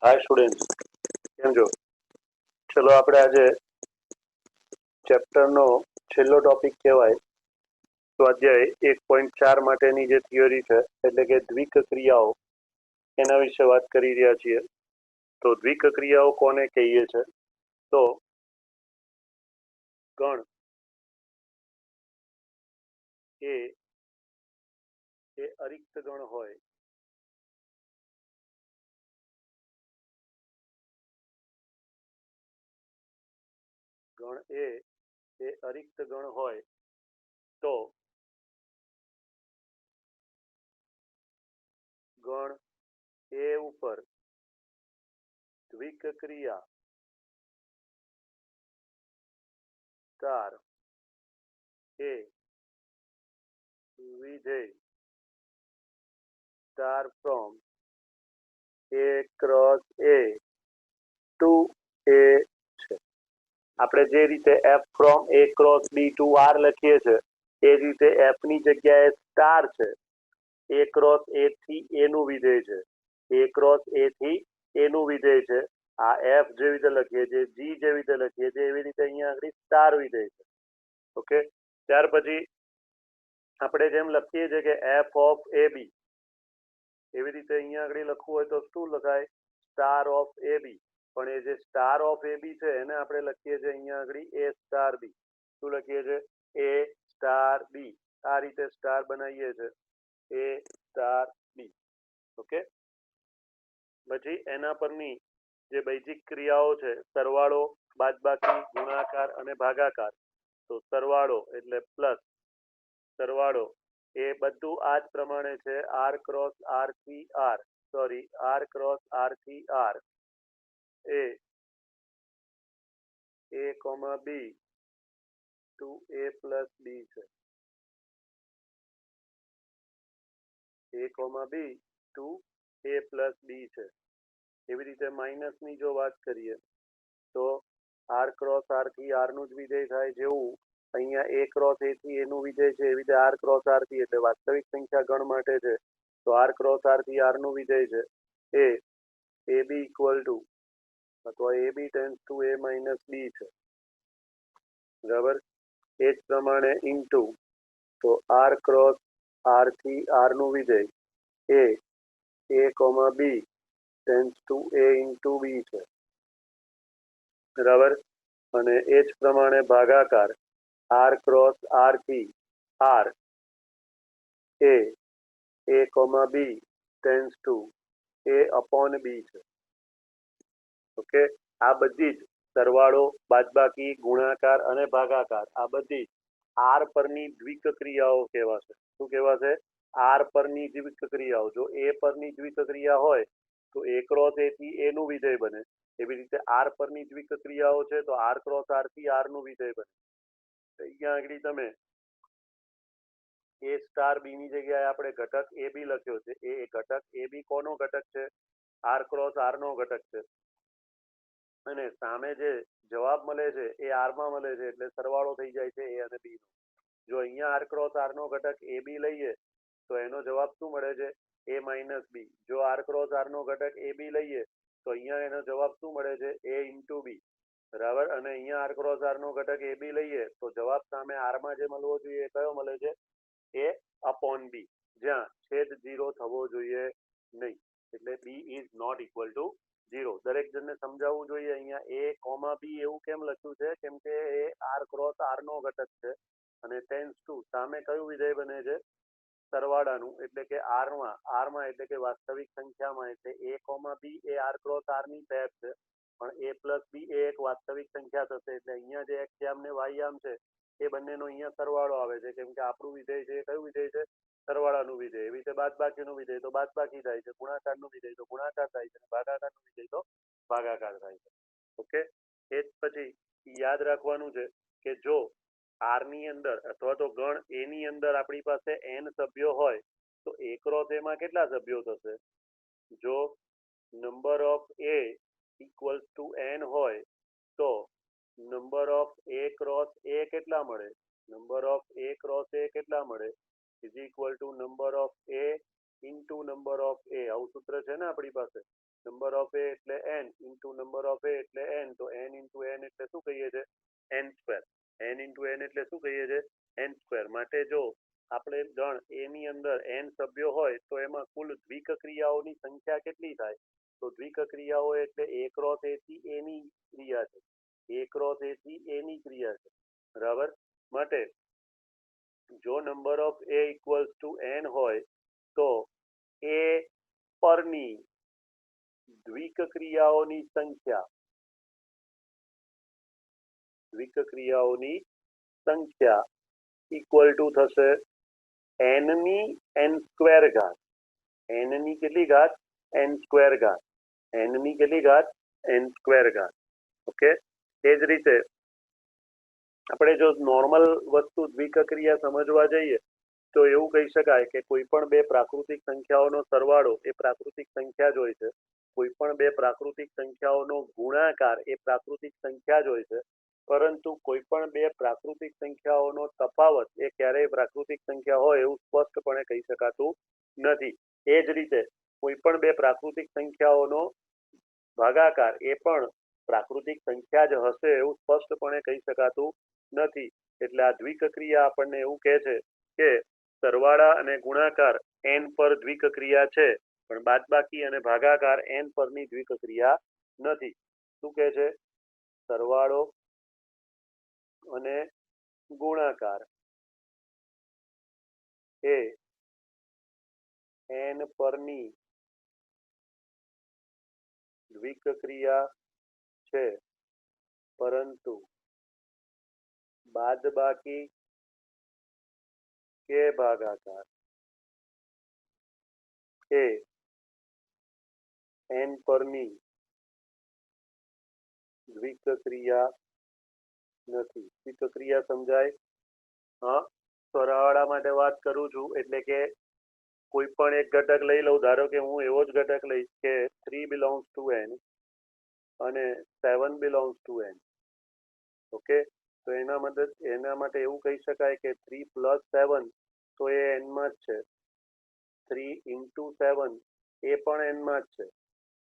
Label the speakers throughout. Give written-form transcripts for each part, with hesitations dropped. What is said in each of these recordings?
Speaker 1: Hi students, કેમ છો? ચલો આપણે આજે ચેપ્ટરનો છેલ્લો ટોપિક કહેવાય સ્વાધ્યાય 1.4 માટેની જે થિયરી છે એટલે કે દ્વિક ક્રિયાઓ એના વિશે વાત કરી રહ્યા છીએ. તો દ્વિક ક્રિયાઓ કોને કહીએ છે? તો ગણ એ અરિક્ત ગણ હોય ગણ એ અરિક્ત ગણ હોય તો ગણ એ ઉપર દ્વિક ક્રિયા સ્ટાર એ વિધેય star from A cross A to A છે. આપણે જે રીતે F from A cross B to R લખીએ છીએ એ જ રીતે F ની જગ્યાએ સ્ટાર છે. A cross A થી A નું વિધેય છે. A cross A થી A નું વિધેય છે. આ F જેવી રીતે લખીએ છીએ, G જેવી રીતે લખીએ છીએ, એવી રીતે અહીંયા આગળ સ્ટાર વિધેય છે. ઓકે, ત્યાર પછી આપણે જેમ લખીએ છીએ કે F of AB, એવી રીતે અહીંયા આગળ લખવું હોય તો શું લખાય? Star of AB. પણ એ જે સ્ટાર ઓફ AB છે એને આપણે લખીએ છીએ અહીંયા આગળ A સ્ટાર B. શું લખીએ છીએ? A star B. આ રીતે સ્ટાર બનાવીએ છીએ A સ્ટાર B. ઓકે, પછી એના પરની જે બેઝિક ક્રિયાઓ છે સરવાળો, બાદબાકી, ગુણાકાર અને ભાગાકાર. તો સરવાળો એટલે પ્લસ, સરવાળો એ બધું આ જ પ્રમાણે છે. R ક્રોસ R થી R, sorry R cross R થી R એ A, B to A plus B છે. A, B to A plus B છે. એવી રીતે માઇનસની જો વાત કરીએ તો R ક્રોસ R થી R નું જ વિધેય થાય. જેવું અહીંયા A ક્રોસ A થી A નું વિધેય છે એવી રીતે R ક્રોસ R થી, એટલે વાસ્તવિક સંખ્યા ગણ માટે છે તો R ક્રોસ R થી R નું વિધેય છે એ AB ઇક્વલ ટુ અથવા AB tense two A minus B છે. બરાબર, એ જ પ્રમાણે ઇન્ટુ તો R ક્રોસ R થી R નું વિધેય એ A, B tense two A into B છે. બરાબર, અને એ જ પ્રમાણે ભાગાકાર R ક્રોસ R થી R એ A, B tense two A upon B છે. ઓકે, આ બધી જ સરવાળો, બાદબાકી, ગુણાકાર અને ભાગાકાર આ બધી R પરની દ્વિક ક્રિયાઓ કહેવાશે. શું કહેવાશે? R પરની દ્વિક ક્રિયાઓ. જો A પરની દ્વિક ક્રિયા હોય તો A ક્રોસ A થી A નું વિધેય બને. એવી રીતે R પરની દ્વિક ક્રિયાઓ છે તો R ક્રોસ R થી R નું વિધેય બને. અહીંયા આગળ તમે A સ્ટાર B ની જગ્યાએ આપણે ઘટક AB લખ્યો છે. એ ઘટક AB કોનો ઘટક છે? R ક્રોસ R નો ઘટક છે. અને સામે જે જવાબ મળે છે એ R માં મળે છે એટલે સરવાળો થઈ જાય છે A અને B નો. જો અહીંયા R ક્રોસ R નો ઘટક AB લઈએ તો એનો જવાબ શું મળે છે? A minus B. જો R ક્રોસ R નો ઘટક AB લઈએ તો અહીંયા એનો જવાબ શું મળે છે? A into B. બરાબર, અને અહીંયા R ક્રોસ R નો ઘટક AB લઈએ તો જવાબ સામે R માં જે મળવો જોઈએ એ કયો મળે છે? A અપોન B, જ્યાં છેદ 0 થવો જોઈએ નહીં. એટલે B is not equal to 0. દરેક જણને સમજાવવું જોઈએ અહીંયા A, B એવું કેમ લખ્યું છે? કેમ કે એ R ક્રોસ R નો ઘટક છે અને ટેન્સ ટુ સામે કયું વિધેય બને છે? સરવાળાનું, એટલે કે R માં એટલે કે વાસ્તવિક સંખ્યામાં, એટલે A, B A R cross R ની પેર છે. પણ A પ્લસ B એ એક વાસ્તવિક સંખ્યા થશે એટલે અહીંયા જે x યામ ને y યામ છે એ બંનેનો અહીંયા સરવાળો આવે છે. કેમ કે આપણું વિધેય છે કયું વિધેય છે? સરવાળાનું વિધેય. એવી રીતે બાદબાકીનું વિધેય તો બાદબાકી થાય છે, ગુણાકારનું વિધેય તો ગુણાકાર થાય છે, ભાગાકારનું વિધેય તો ભાગાકાર થાય છે. ઓકે, એ જ પછી યાદ રાખવાનું છે કે જો R ની અંદર અથવા તો ગણ A ની અંદર આપણી પાસે n સભ્યો હોય તો A ક્રોસ A માં કેટલા સભ્યો થશે? જો number of A equals to n હોય તો number of A cross A કેટલા મળે? Number of A cross A કેટલા મળે? Is equal to number of A into number of A. આવું સૂત્ર છે ને આપણી પાસે. નંબર ઓફ એ એટલે n ઇન્ટુ નંબર ઓફ એ એટલે n, તો n ઇન્ટુ n એટલે શું કહીએ છીએ? n square. n into n એટલે શું કહીએ છીએ? n square. માટે જો આપણે ગણ એ ની અંદર n સભ્યો હોય તો એમાં કુલ દ્વિક ક્રિયાઓની સંખ્યા કેટલી થાય? તો દ્વિક ક્રિયાઓ એટલે a ક્રોસ a થી a ની ક્રિયા છે, a ક્રોસ a થી a ની ક્રિયા છે, બરાબર. માટે જો number of a equals to n હોય તો a પરની દ્વિક ક્રિયાઓની સંખ્યા ઇક્વલ ટુ થશે n ની n સ્ક્વેર ઘાત. n ની કેટલી ઘાત? n સ્ક્વેર ઘાત. n ની કેટલી ઘાત? n સ્ક્વેર ઘાત. ઓકે. એ જ રીતે આપણે જો નોર્મલ વસ્તુ દ્વિક ક્રિયા સમજવા જઈએ તો એવું કહી શકાય કે કોઈ પણ બે પ્રાકૃતિક સંખ્યાઓનો સરવાળો એ પ્રાકૃતિક સંખ્યા જ હોય છે, કોઈ પણ બે પ્રાકૃતિક સંખ્યાઓનો ગુણાકાર એ પ્રાકૃતિક સંખ્યા જ હોય છે, પરંતુ કોઈ પણ બે પ્રાકૃતિક સંખ્યાઓનો તફાવત એ ક્યારેય પ્રાકૃતિક સંખ્યા હોય એવું સ્પષ્ટપણે કહી શકાતું નથી. એ જ રીતે કોઈ પણ બે પ્રાકૃતિક સંખ્યાઓનો ભાગાકાર એ પણ પ્રાકૃતિક સંખ્યા જ હશે એવું સ્પષ્ટપણે કહી શકાતું નથી. એટલે આ દ્વિક ક્રિયા આપણને એવું કહે છે કે સરવાળા અને ગુણાકાર n પર દ્વિક ક્રિયા છે, પણ બાદબાકી અને ભાગાકાર n પરની દ્વિક ક્રિયા નથી. શું કહે છે? સરવાળો અને ગુણાકાર એ n પરની દ્વિક ક્રિયા છે, પરંતુ બાદબાકી કે ભાગાકાર એ n પરની દ્વિક ક્રિયા નથી. દ્વિક ક્રિયા સમજાય? હા. સરવાળા માટે વાત કરું છું એટલે કે કોઈ પણ એક ઘટક લઈ લઉં. ધારો કે હું એવો જ ઘટક લઈશ કે 3 બિલોંગ્સ ટુ n અને 7 બિલોંગ્સ ટુ n. ઓકે. તો એના માટે એવું કહી શકાય કે 3 પ્લસ 7 તો એ n માં જ છે, 3 ઇન્ટુ 7 એ પણ n માં જ છે,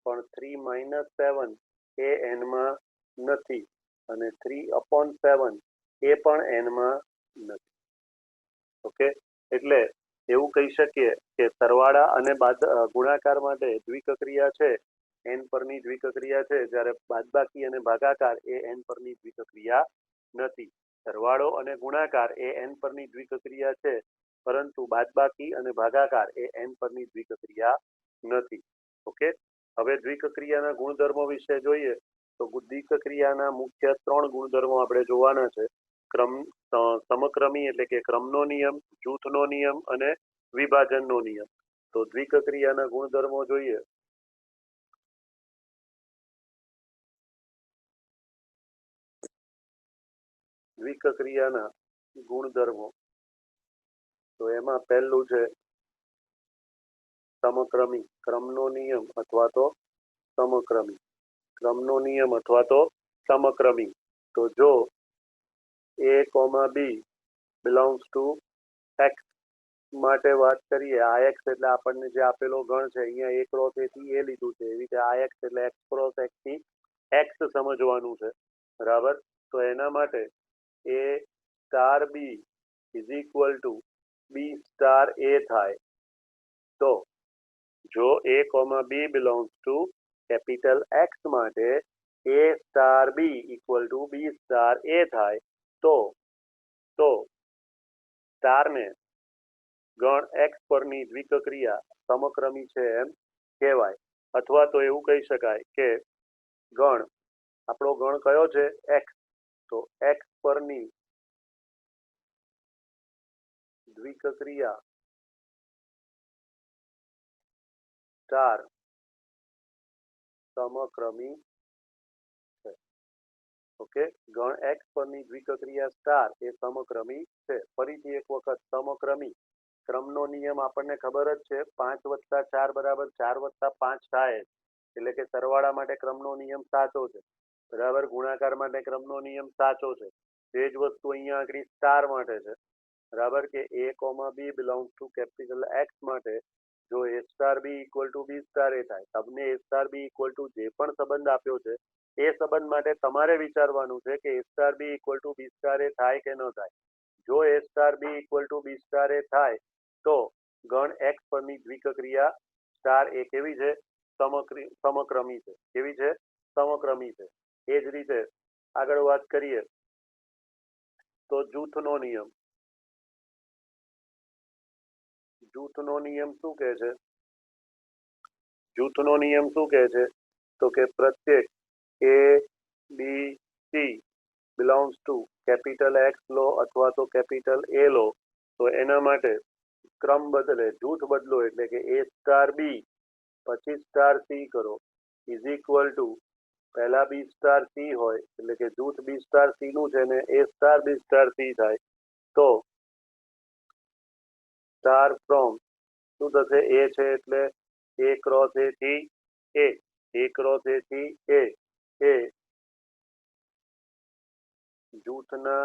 Speaker 1: પણ 3 માઇનસ 7 એ n માં નથી, અને 3 અપોન 7 એ પણ n માં નથી. ઓકે. એટલે એવું કહી શકીએ કે સરવાળા અને ગુણાકાર માટે દ્વિક ક્રિયા છે, n પરની દ્વિક ક્રિયા છે, જ્યારે બાદબાકી અને ભાગાકાર એ n પરની દ્વિક ક્રિયા નથી. સરવાળો અને ગુણાકાર એ n પરની દ્વિક ક્રિયા છે, પરંતુ બાદબાકી અને ભાગાકાર એ n પરની દ્વિક ક્રિયા નથી. ઓકે. હવે દ્વિક ક્રિયાના ગુણધર્મો વિશે જોઈએ તો દ્વિક ક્રિયાના મુખ્ય 3 ગુણધર્મો આપણે જોવાના છે. સમક્રમી એટલે કે ક્રમનો નિયમ, જૂથનો નિયમ અને વિભાજનનો નિયમ. તો દ્વિક ક્રિયાના ગુણધર્મો જોઈએ. દ્વિક ક્રિયાના ગુણધર્મો તો એમાં પહેલું છે સમક્રમી, ક્રમનો નિયમ અથવા તો સમક્રમી. ક્રમનો નિયમ અથવા તો સમક્રમી. તો જો a, b belongs to x માટે વાત કરીએ, આ x એટલે આપણને જે આપેલો ગણ છે, અહીંયા a ક્રોસ a થી a લીધું છે, એવી રીતે આ x એટલે x ક્રોસ x થી x સમજવાનું છે, બરાબર. તો એના માટે a star b is equal to b star a થાય. તો જો a, b belongs to capital x માટે a star b equal to b star a થાય તો સ્ટારને ગણ x પરની દ્વિક ક્રિયા સમક્રમી છે એમ કહેવાય. અથવા તો એવું કહી શકાય કે આપણો ગણ કયો છે? x. તો x પરની દ્વિક ક્રિયા સ્ટાર સમક્રમી છે. ઓકે. ગણ x પરની દ્વિક ક્રિયા સ્ટાર એ સમક્રમી છે. ફરીથી એક વખત સમક્રમી. ક્રમનો નિયમ આપણને ખબર જ છે, 5 વત્તા 4 બરાબર 4 વત્તા 5 થાય, એટલે કે સરવાળા માટે ક્રમનો નિયમ સાચો છે, બરાબર. ગુણાકાર માટે ક્રમનો નિયમ સાચો છે. તે જ વસ્તુ અહીંયા આગળ સ્ટાર માટે છે, બરાબર. કે a, b belongs to capital x માટે જો A star B equal to B star A થાય, તમને A star B equal to જે પણ સંબંધ આપ્યો છે એ સંબંધ માટે તમારે વિચારવાનું છે કે A star B equal to B star A થાય કે ન થાય. જો A star B equal to B star A થાય તો ગણ X પરની દ્વિકક્રિયા સ્ટાર A કેવી છે? સમક્રમી છે. કેવી છે? સમક્રમી છે. એ જ રીતે આગળ વાત કરીએ તો જૂથનો નિયમ. જૂથનો નિયમ શું કહે છે? જૂથનો નિયમ શું કહે છે? તો કે પ્રત્યેક A B C belongs to capital X લો અથવા તો કેપિટલ A લો તો એના માટે ક્રમ બદલે જૂથ બદલો એટલે કે A સ્ટાર B પછી સ્ટાર C કરો ઇઝ ઇક્વલ ટુ પહેલા B સ્ટાર C હોય એટલે કે જૂથ B સ્ટાર C નું છે ને A star B star C થાય તો સ્ટાર ફ્રોમ શું થશે? A છે એટલે A ક્રોસ A થી A ક્રોસ A થી એ જૂથના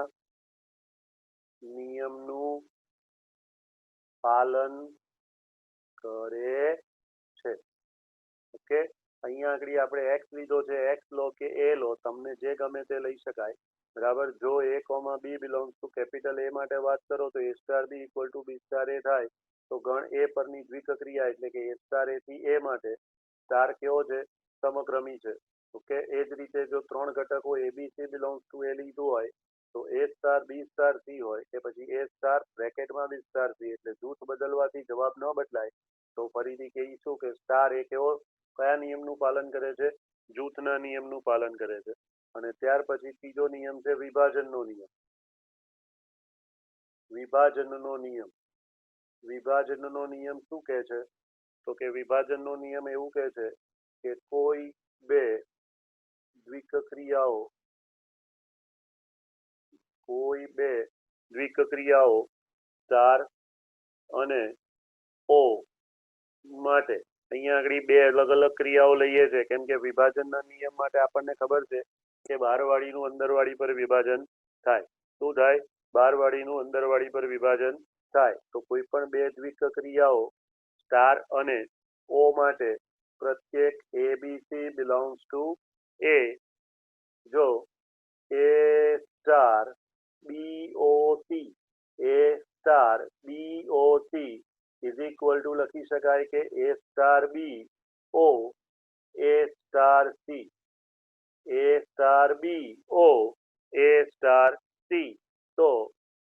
Speaker 1: નિયમનું પાલન કરે છે. ઓકે, અહીંયા આગળ આપણે x લીધો છે, x લો કે A લો, તમને જે ગમે તે લઈ શકાય. બરાબર. જો A, B belongs to capital A માટે વાત કરો તો A star B equal to B star A થાય તો ગણ A પરની દ્વિકક્રિયા એટલે કે A સ્ટાર A થી A માટે સ્ટાર કેવો છે? સમક્રમી છે. ઓકે, એ જ રીતે જો ત્રણ ઘટકો ABC બિલોંગ્સ ટુ A લીધું હોય તો A star B star C હોય કે પછી A સ્ટાર બ્રેકેટમાં B સ્ટાર C એટલે જૂથ બદલવાથી જવાબ ન બદલાય તો ફરીથી કહીશું કે સ્ટાર એ કેવો કયા નિયમનું પાલન કરે છે? જૂથના નિયમનું પાલન કરે છે. અને ત્યાર પછી ત્રીજો નિયમ છે વિભાજનનો નિયમ. વિભાજનનો નિયમ. વિભાજનનો નિયમ શું કહે છે? તો કે વિભાજનનો નિયમ એવું કહે છે કે કોઈ બે દ્વિકક્રિયાઓ સ્ટાર અને O માટે અહીંયા આગળ બે અલગ અલગ ક્રિયાઓ લઈએ છે કેમ કે વિભાજનના નિયમ માટે આપણને ખબર છે કે બહારવાળીનું અંદરવાળી પર વિભાજન થાય. શું થાય? બહારવાળીનું અંદરવાળી પર વિભાજન થાય. તો કોઈ પણ બે દ્વિકક્રિયાઓ સ્ટાર અને O માટે પ્રત્યેક ABC બિલોંગ્સ ટુ A જો A star BOC A star BOC is equal to લખી શકાય કે A star B O A star C A star B O A star C તો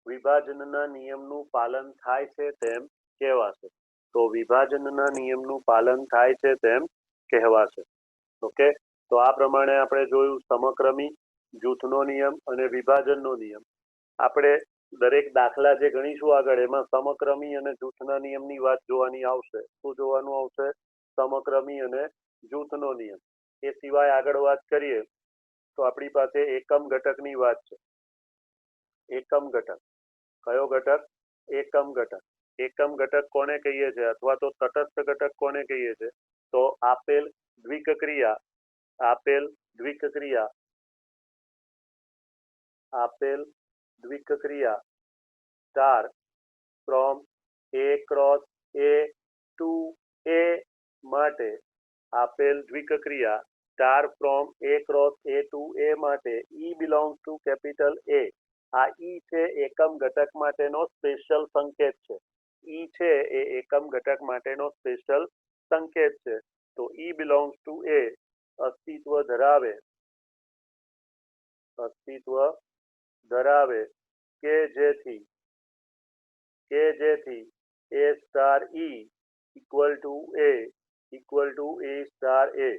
Speaker 1: વિભાજનના નિયમનું પાલન થાય છે તેમ કહેવાશે. તો વિભાજનના નિયમનું પાલન થાય છે તેમ કહેવાશે. ઓકે, તો આ પ્રમાણે આપણે જોયું સમક્રમી, જૂથનો નિયમ અને વિભાજનનો નિયમ. આપણે દરેક દાખલા જે ગણીશું આગળ એમાં સમક્રમી અને જૂથના નિયમની વાત જોવાની આવશે. શું જોવાનું આવશે? સમક્રમી અને જૂથનો નિયમ. એ સિવાય આગળ વાત કરીએ તો આપણી પાસે એકમ ઘટકની વાત છે. એકમ ઘટક. કયો ઘટક? એકમ ઘટક. એકમ ઘટક કોને કહીએ છીએ અથવા તો તટસ્થ ઘટક કોને કહીએ છીએ? તો આપેલ દ્વિકક્રિયા star from A cross A to A માટે આપેલ દ્વિકક્રિયા star from A cross A to A માટે E belongs to capital A. આ E છે એકમ ઘટક માટેનો સ્પેશિયલ સંકેત છે. E છે એ એકમ ઘટક માટેનો સ્પેશિયલ સંકેત છે. તો E બિલોંગ્સ ટુ A અસ્તિત્વ ધરાવે કે જેથી A star E equal to A star A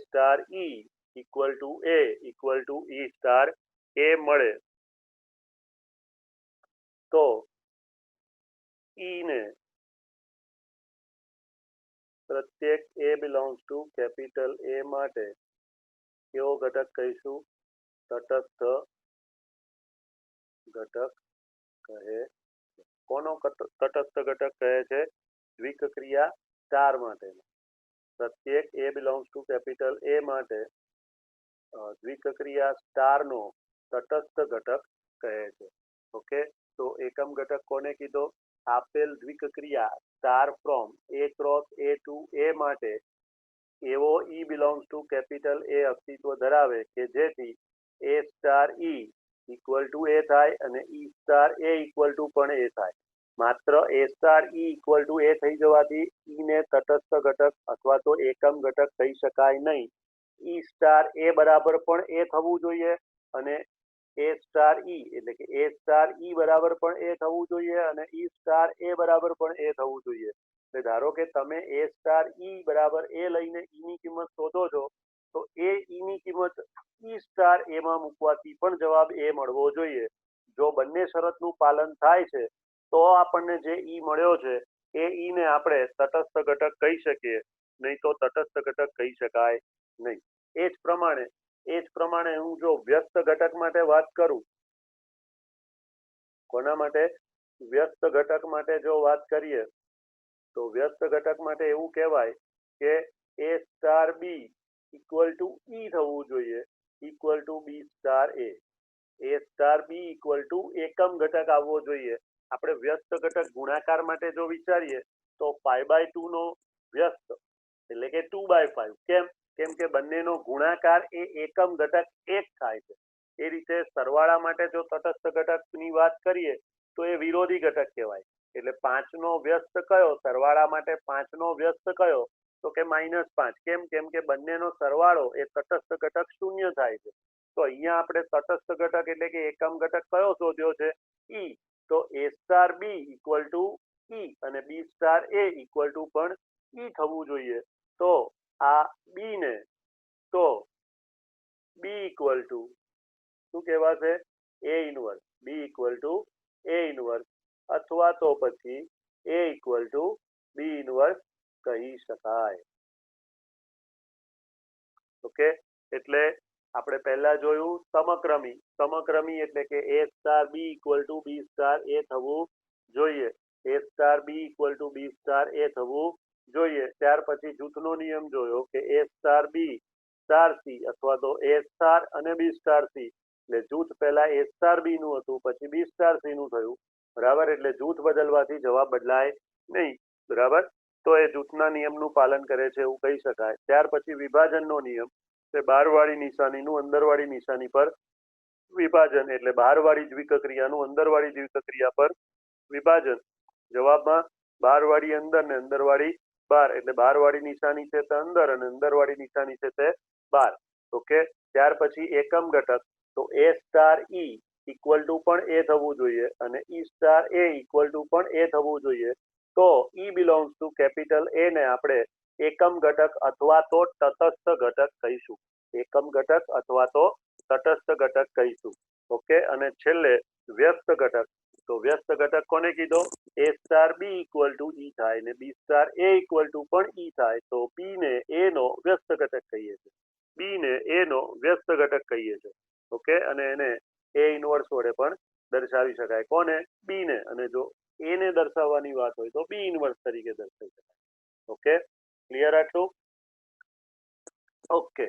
Speaker 1: star E equal two E star A મળે તો E ને પ્રત્યેક A belongs to capital A માટે કેવો ઘટક કહીશું? તટસ્થ ઘટક કહે. કોનો તટસ્થ ઘટક કહે છે? દ્વિકક્રિયા સ્ટાર માટેનો. પ્રત્યેક A belongs to capital A માટે દ્વિકક્રિયા સ્ટારનો તટસ્થ ઘટક કહે છે. ઓકે, તો એકમ ઘટક કોને કીધો? આપેલ દ્વિકક્રિયા star from A cross A to A માટે એવો E belongs to capital A અસ્તિત્વ ધરાવે કે જેથી A star E equal to A થાય અને E star A equal to પણ A થાય. માત્ર A star E equal to A થઈ જવાથી E ને તટસ્થ ઘટક અથવા તો એકમ ઘટક કહી શકાય નહીં. E સ્ટાર A બરાબર પણ A થવું જોઈએ અને A સ્ટાર E એટલે કે A સ્ટાર E બરાબર પણ A થવું જોઈએ અને E સ્ટાર A બરાબર પણ A થવું જોઈએ. એટલે ધારો કે તમે A સ્ટાર E બરાબર A લઈને E ની કિંમત શોધો છો તો એ E ની કિંમત E સ્ટાર A માં મૂકવાથી પણ જવાબ A મળવો જોઈએ. જો બંને શરતનું પાલન થાય છે તો આપણને જે E મળ્યો છે એ E ને આપણે તટસ્થ ઘટક કહી શકીએ, નહીં તો તટસ્થ ઘટક કહી શકાય નહીં. એ જ પ્રમાણે હું જો વ્યસ્ત ઘટક માટે વાત કરું, કોના માટે? વ્યસ્ત ઘટક માટે જો વાત કરીએ તો વ્યસ્ત ઘટક માટે એવું કહેવાય કે A star B equal to E થવું જોઈએ equal to B star A. A star B equal to એકમ ઘટક આવવો જોઈએ. આપણે વ્યસ્ત ઘટક ગુણાકાર માટે જો વિચારીએ તો 5/2 નો વ્યસ્ત એટલે કે 2/5. કેમ કે બંનેનો ગુણાકાર એ એકમ ઘટક 1 થાય છે. એ રીતે સરવાળા માટે જો તટસ્થ ઘટકની વાત કરીએ તો એ વિરોધી ઘટક કહેવાય. એટલે 5 નો વ્યસ્ત કયો? સરવાળા માટે 5 નો વ્યસ્ત કયો? તો કે -5. કેમ કે બંનેનો સરવાળો એ તટસ્થ ઘટક 0 થાય છે. તો અહીંયા આપણે તટસ્થ ઘટક એટલે કે એકમ ઘટક કયો શોધ્યો છે? E. તો A star B equal to E અને B star A equal to પણ E થવું જોઈએ. તો આ B ને તો B ઇક્વલ ટુ શું કહેવાશે? A inverse. B equal to A inverse અથવા તો પછી A equal two B inverse કહી શકાય. ઓકે, એટલે આપણે પહેલા જોયું સમક્રમી એટલે કે A star B equal to B star A થવું જોઈએ. A star B equal to B star A થવું જોઈએ. ત્યાર પછી જૂથનો નિયમ જોયો કે A star B star C અથવા તો A સ્ટાર અને B સ્ટાર C. એટલે જૂથ પહેલા A સ્ટાર B નું હતું પછી B સ્ટાર C નું થયું. બરાબર, એટલે જૂથ બદલવાથી જવાબ બદલાય નહીં. બરાબર, તો એ જૂથના નિયમનું પાલન કરે છે એવું કહી શકાય. ત્યાર પછી વિભાજનનો નિયમ તે બહારવાળી નિશાનીનું અંદરવાળી નિશાની પર વિભાજન એટલે બહારવાળી દ્વિકક્રિયાનું અંદરવાળી દ્વિકક્રિયા પર વિભાજન. જવાબમાં બહારવાળી અંદર ને અંદરવાળી બહાર એટલે બહારવાળી નિશાની છે તે અંદર અને અંદરવાળી નિશાની છે તે બહાર. ઓકે, ત્યાર પછી એકમ ઘટક તો A star E equal to પણ A થવું જોઈએ અને E star A equal to પણ A થવું જોઈએ. તો E belongs to capital A ને આપણે એકમ ઘટક અથવા તો તટસ્થ ઘટક કહીશું. એકમ ઘટક અથવા તો તટસ્થ ઘટક કહીશું. ઓકે, અને છેલ્લે વ્યસ્ત ઘટક. તો વ્યસ્ત ઘટક કોને કીધો? A star B equal to E થાય ને B star A equal to પણ E થાય તો B ને A નો વ્યસ્ત ઘટક કહીએ છીએ. B ને A નો વ્યસ્ત ઘટક કહીએ છીએ. ઓકે, અને એને A ઇનવર્સ વડે પણ દર્શાવી શકાય. કોને? B ને. અને જો A ને દર્શાવવાની વાત હોય તો B ઇનવર્સ તરીકે દર્શાવી શકાય. ઓકે, ક્લિયર આટલું? ઓકે,